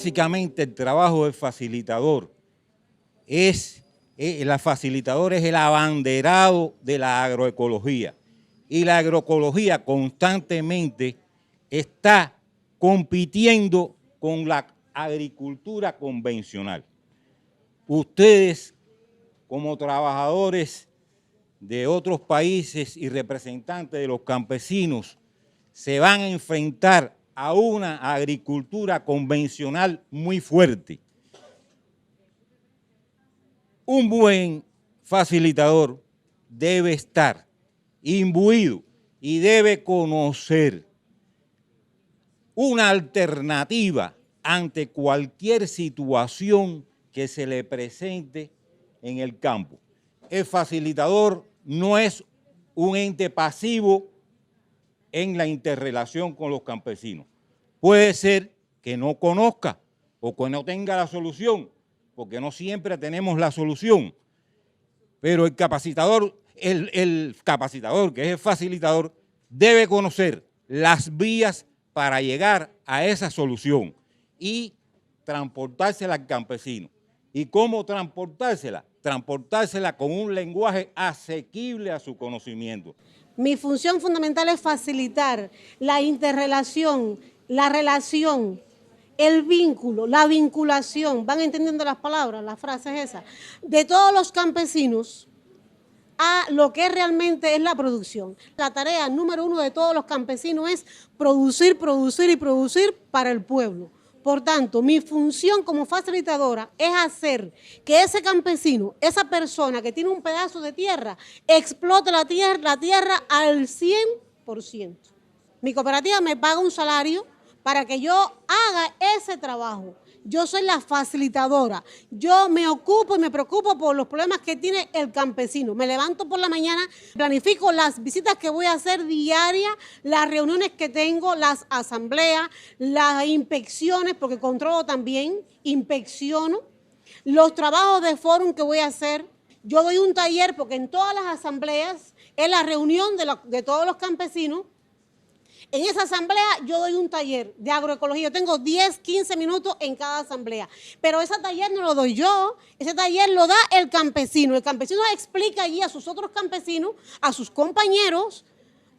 básicamente el trabajo del facilitador la facilitadora es el abanderado de la agroecología. Y la agroecología constantemente está compitiendo con la agricultura convencional. Ustedes, como trabajadores de otros países y representantes de los campesinos, se van a enfrentar a una agricultura convencional muy fuerte. Un buen facilitador debe estar imbuido y debe conocer una alternativa ante cualquier situación que se le presente en el campo. El facilitador no es un ente pasivo en la interrelación con los campesinos. Puede ser que no conozca o que no tenga la solución, porque no siempre tenemos la solución, pero el capacitador, que es el facilitador, debe conocer las vías para llegar a esa solución y transportársela al campesino. ¿Y cómo transportársela? Transportársela con un lenguaje asequible a su conocimiento. Mi función fundamental es facilitar la interrelación, la relación, el vínculo, la vinculación, ¿van entendiendo las palabras, las frases esas? De todos los campesinos a lo que realmente es la producción. La tarea número 1 de todos los campesinos es producir, producir y producir para el pueblo. Por tanto, mi función como facilitadora es hacer que ese campesino, esa persona que tiene un pedazo de tierra, explote la tierra al 100%. Mi cooperativa me paga un salario para que yo haga ese trabajo. Yo soy la facilitadora. Yo me ocupo y me preocupo por los problemas que tiene el campesino. Me levanto por la mañana, planifico las visitas que voy a hacer diarias, las reuniones que tengo, las asambleas, las inspecciones, porque controlo también, inspecciono, los trabajos de fórum que voy a hacer. Yo doy un taller porque en todas las asambleas es la reunión de todos los campesinos. En esa asamblea yo doy un taller de agroecología. Yo tengo 10, 15 minutos en cada asamblea. Pero ese taller no lo doy yo, ese taller lo da el campesino. El campesino explica allí a sus otros campesinos, a sus compañeros,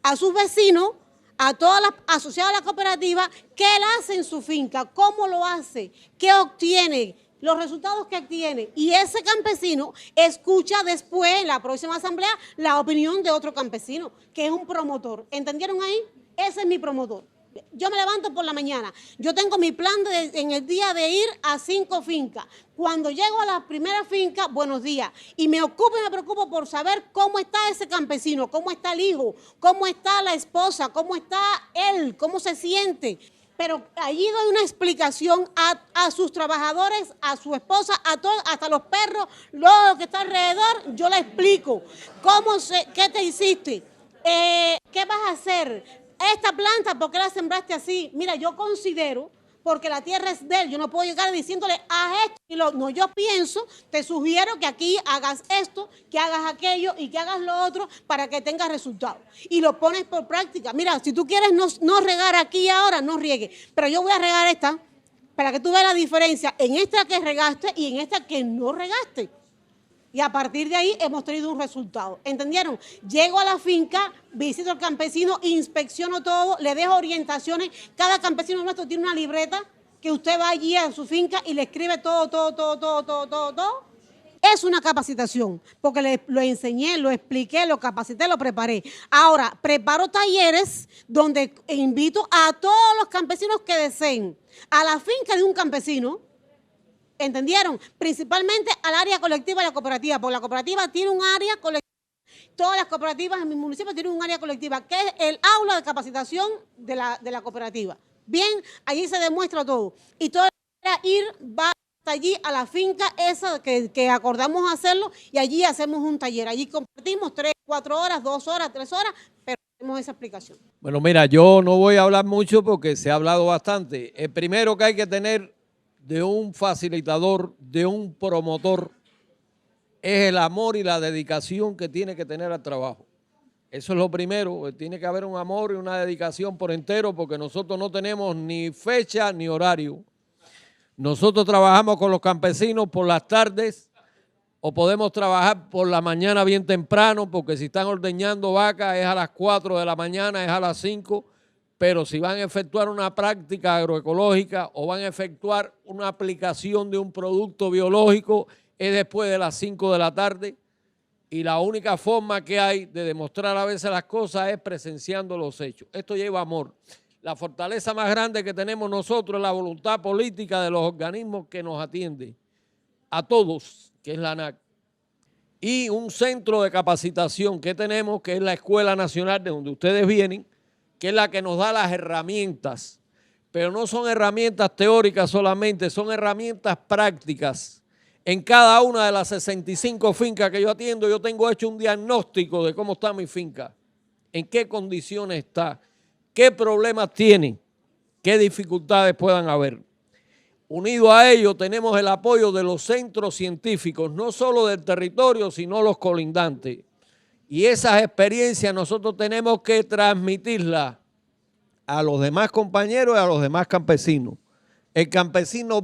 a sus vecinos, a todas las asociadas a la cooperativa, qué él hace en su finca, cómo lo hace, qué obtiene, los resultados que obtiene. Y ese campesino escucha después, en la próxima asamblea, la opinión de otro campesino, que es un promotor. ¿Entendieron ahí? Ese es mi promotor. Yo me levanto por la mañana. Yo tengo mi plan en el día de ir a 5 fincas. Cuando llego a la primera finca, buenos días. Y me ocupo y me preocupo por saber cómo está ese campesino, cómo está el hijo, cómo está la esposa, cómo está él, cómo se siente. Pero allí doy una explicación a sus trabajadores, a su esposa, a todos, hasta los perros, lo que está alrededor, yo le explico. ¿Qué te hiciste? ¿Qué vas a hacer? Esta planta, ¿por qué la sembraste así? Mira, yo considero, porque la tierra es de él, yo no puedo llegar diciéndole, haz esto. No, yo pienso, te sugiero que aquí hagas esto, que hagas aquello y que hagas lo otro para que tengas resultados. Y lo pones por práctica. Mira, si tú quieres no regar aquí ahora, no riegues. Pero yo voy a regar esta para que tú veas la diferencia en esta que regaste y en esta que no regaste. Y a partir de ahí hemos tenido un resultado. ¿Entendieron? Llego a la finca, visito al campesino, inspecciono todo, le dejo orientaciones. Cada campesino nuestro tiene una libreta que usted va allí a su finca y le escribe todo. Es una capacitación, porque lo enseñé, lo expliqué, lo capacité, lo preparé. Ahora, preparo talleres donde invito a todos los campesinos que deseen a la finca de un campesino. ¿Entendieron? Principalmente al área colectiva de la cooperativa, porque la cooperativa tiene un área colectiva. Todas las cooperativas en mi municipio tienen un área colectiva, que es el aula de capacitación de la cooperativa. Bien, allí se demuestra todo. Y todo va hasta allí a la finca esa que acordamos hacerlo y allí hacemos un taller. Allí compartimos 3, 4 horas, 2 horas, 3 horas, pero hacemos esa explicación. Bueno, mira, yo no voy a hablar mucho porque se ha hablado bastante. El primero que hay que tener de un facilitador, de un promotor, es el amor y la dedicación que tiene que tener al trabajo. Eso es lo primero, tiene que haber un amor y una dedicación por entero, porque nosotros no tenemos ni fecha ni horario. Nosotros trabajamos con los campesinos por las tardes o podemos trabajar por la mañana bien temprano, porque si están ordeñando vacas es a las 4 de la mañana, es a las 5, pero si van a efectuar una práctica agroecológica o van a efectuar una aplicación de un producto biológico es después de las 5 de la tarde. Y la única forma que hay de demostrar a veces las cosas es presenciando los hechos. Esto lleva amor. La fortaleza más grande que tenemos nosotros es la voluntad política de los organismos que nos atienden, a todos, que es la ANAC. Y un centro de capacitación que tenemos, que es la Escuela Nacional de donde ustedes vienen, que es la que nos da las herramientas. Pero no son herramientas teóricas solamente, son herramientas prácticas. En cada una de las 65 fincas que yo atiendo, yo tengo hecho un diagnóstico de cómo está mi finca, en qué condiciones está, qué problemas tiene, qué dificultades puedan haber. Unido a ello, tenemos el apoyo de los centros científicos, no solo del territorio, sino los colindantes. Y esas experiencias nosotros tenemos que transmitirlas a los demás compañeros y a los demás campesinos. El campesino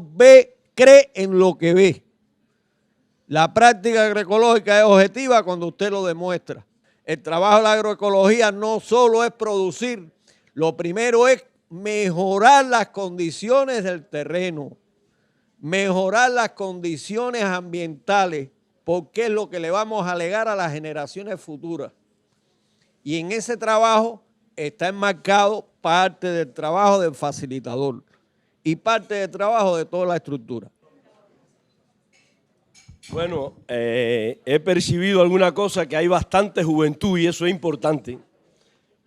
cree en lo que ve. La práctica agroecológica es objetiva cuando usted lo demuestra. El trabajo de la agroecología no solo es producir, lo primero es mejorar las condiciones del terreno, mejorar las condiciones ambientales, porque es lo que le vamos a legar a las generaciones futuras. Y en ese trabajo está enmarcado parte del trabajo del facilitador y parte del trabajo de toda la estructura. Bueno, he percibido alguna cosa, que hay bastante juventud y eso es importante,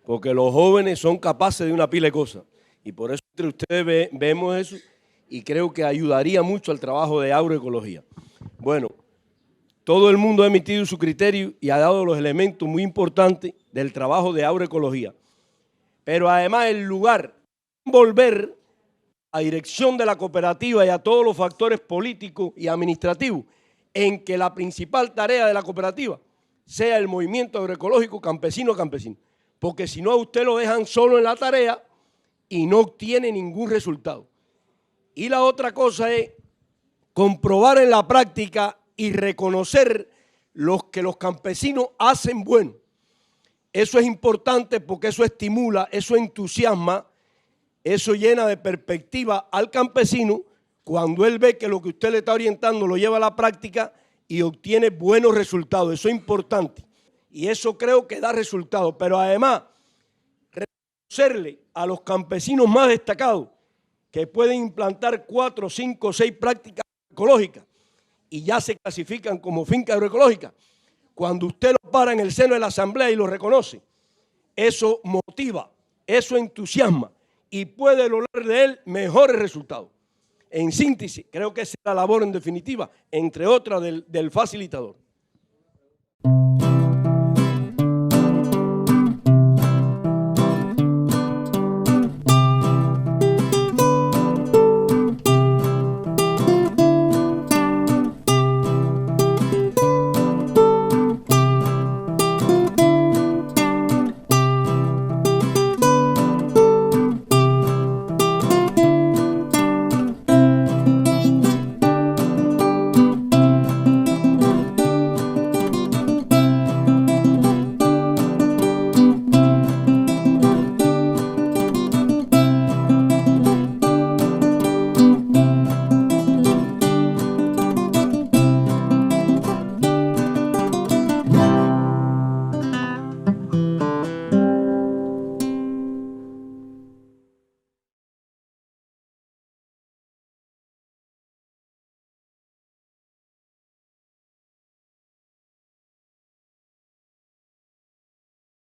porque los jóvenes son capaces de una pila de cosas y por eso entre ustedes vemos eso y creo que ayudaría mucho al trabajo de agroecología. Bueno, todo el mundo ha emitido su criterio y ha dado los elementos muy importantes del trabajo de agroecología, pero además el lugar, envolver a dirección de la cooperativa y a todos los factores políticos y administrativos en que la principal tarea de la cooperativa sea el movimiento agroecológico campesino a campesino, porque si no a usted lo dejan solo en la tarea y no obtiene ningún resultado. Y la otra cosa es comprobar en la práctica y reconocer lo que los campesinos hacen bueno. Eso es importante porque eso estimula, eso entusiasma, eso llena de perspectiva al campesino cuando él ve que lo que usted le está orientando lo lleva a la práctica y obtiene buenos resultados. Eso es importante y eso creo que da resultados. Pero además, reconocerle a los campesinos más destacados que pueden implantar 4, 5, 6 prácticas agroecológicas y ya se clasifican como finca agroecológica. Cuando usted lo para en el seno de la asamblea y lo reconoce, eso motiva, eso entusiasma y puede lograr de él mejores resultados. En síntesis, creo que esa es la labor en definitiva, entre otras del facilitador.